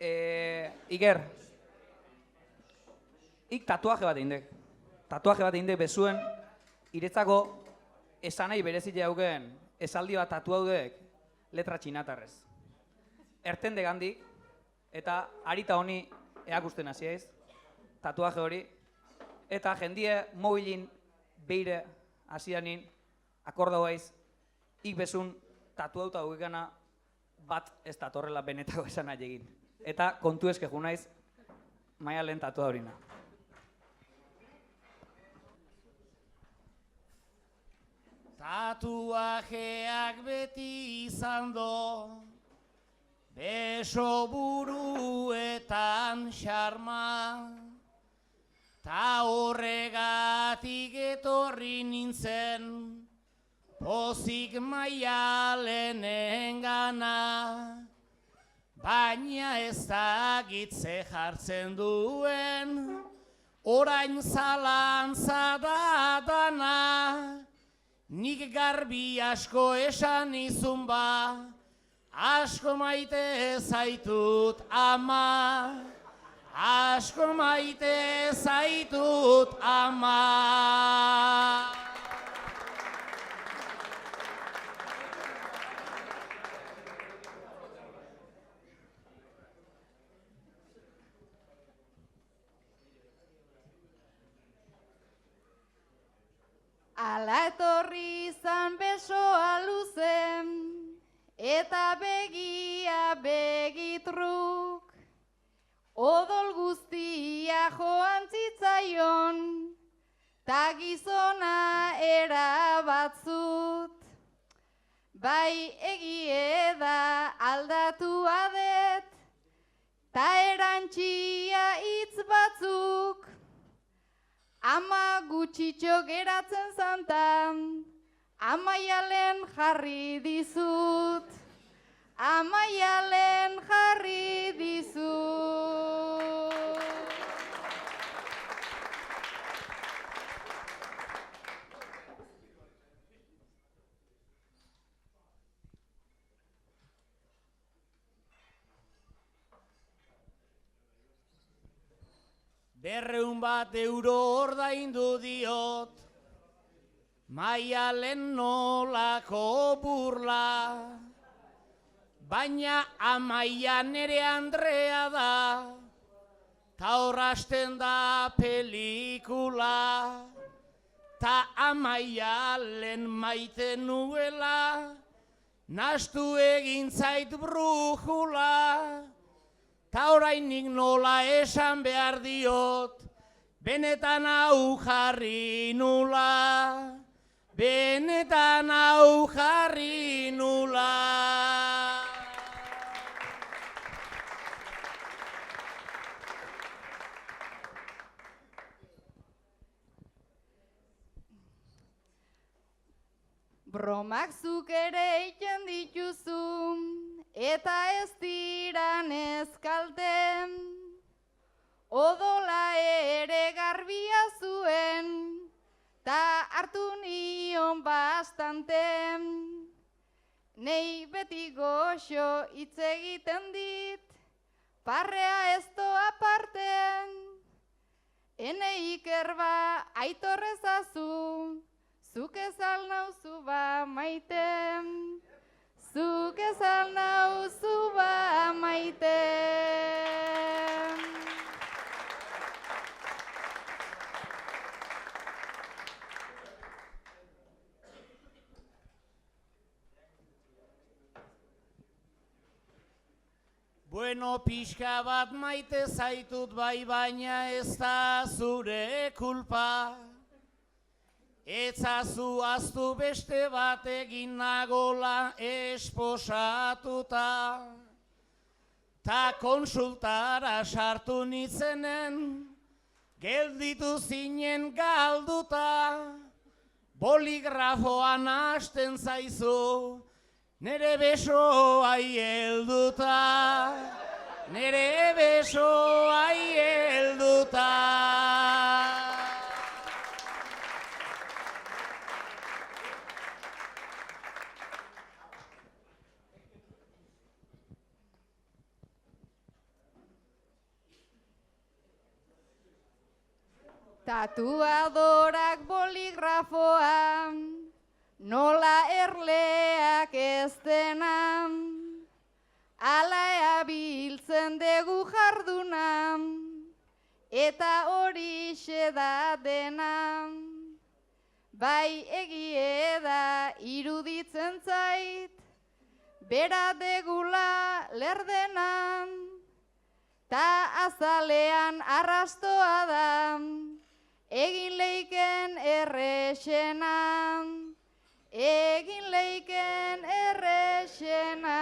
Iker, ik tatuaje bat eindek. Tatuaje bat eindek bezuen, iretzako esanai berezile hauken esaldi bat tatu haudek letra txinatarrez. Ertende gandik, eta arita honi eakusten hasiaiz, tatuaje hori, eta jendie mobilin beire hasianin akorda haiz, ik bezun tatuauta haukana bat ez datorrela benetako esan nahi egin. Eta kontu eske junaiz, Maialen tatua horina. Tatuajeak beti izan do, beso buruetan xarma, ta horregatik etorri nintzen, pozik Maialenen gana, baina ez dakit ze jartzen duen, orain zalantza da dana, nik garbi asko esan izun ba, asko maite zaitut ama, asko maite zaitut ama. Ala etorri izan besoa luzen, eta begia begitruk, odol guztia joan zitzaion, ta gizona erabatzut. Bai egie da aldatua det, ta erantxia hitz batzuk, ama gutxitxo geratzen zantan, Maialen jarri dizut, Maialen jarri dizut. €200 ordaindu diot, Maialen nolako burla, baina Amaia nere Andrea da, ta horrasten da pelikula, ta Maialen maite nuela, nastu egin zait brujula, ta orainik nola esan behar diot, benetan hau jarri nula, benetan hau jarri nula. Bromak zuk ere egiten dituzu, eta ez dira nezkalten, odola ere garbia zuen, ta hartu nion bastanten. Nei beti goxo hitz egiten dit, parrea ez doa parten, ene Ikerba aitorrezazu, zuk ezal nauzu ba maiten, zuk ezal nauzu ba maiten. Bueno, pixka bat maite zaitut bai, baina ez da zure kulpa. Etzazu aztu beste bat egin nagola esposatuta. Ta konsultara sartu nitzenen, gelditu zinen galduta. Boligrafoan hasten zaizu, nere besoai helduta, nere besoai helduta. Tatuadorak boligrafoa, nola erleak ez dena, ala abiltzen dugu jarduna, eta horixe da dena. Bai egie da iruditzen zait, bera degula lerdena, ta azalean arrastoa da, egin leiken errexena, egin leiken errexena.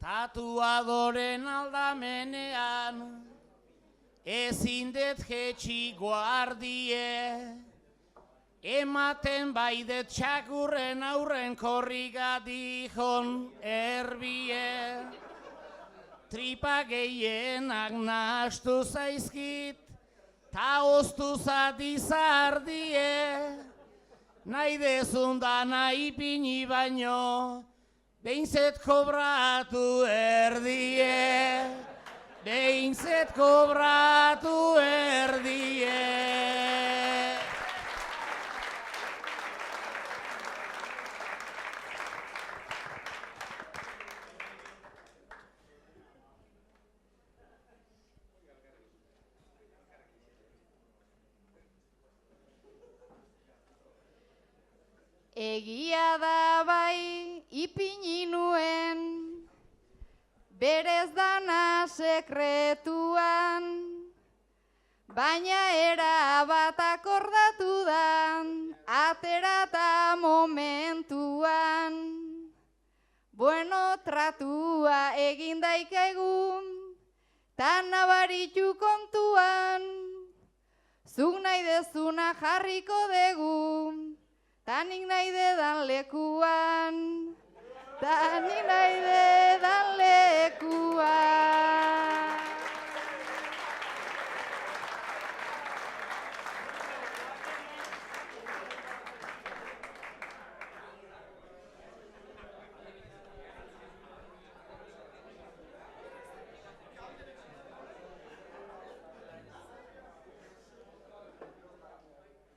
Tatuadoren aldamenean, ezin dut jetxi guardie, ematen baidet txakurren aurren korriga dijon erbie. Tripa gehienak nahastu zaizkit, ta oztu zadizardie, nahi dezun dana ipini baino, behintzet kobratu erdie, behintzet kobratu erdie. Egia da bai ipini nuen, berez dana sekretuan, baina era bat akordatu da, aterata momentuan. Bueno, tratua egin daikagun, tan nabaritu kontuan, zuk nahi dezuna jarriko dugu, tanik nahi dedan lekuan, tanik nahi dedan lekuan.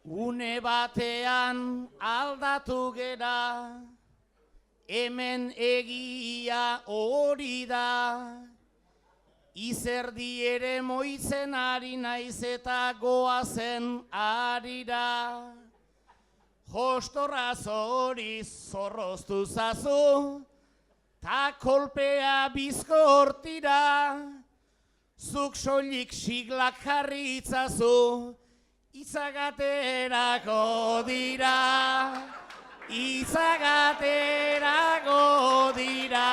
Une batean aldatu gera, hemen egia hori da, izerdi ere moitzen ari naiz eta goazen arira. Jostorraz hori zorroztu zazu, ta kolpea bizko hortira, zuk soilik siglak jarri itzazu, izagaterako dira, izagaterako dira.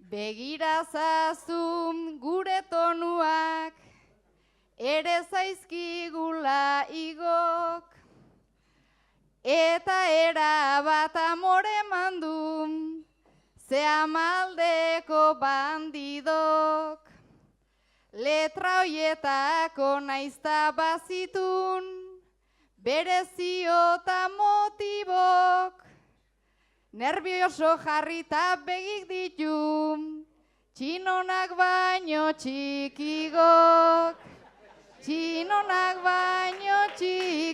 Begira zazun gure tonuak, ere zaizkigula igok, eta era bat amore mandu, ze amaldeko bandidok. Letra hoietako naizta bazitun, bere ziota motibok, nervioso jarrita begik ditu, txinonak baino txikigok. Txinonak baino txikigok.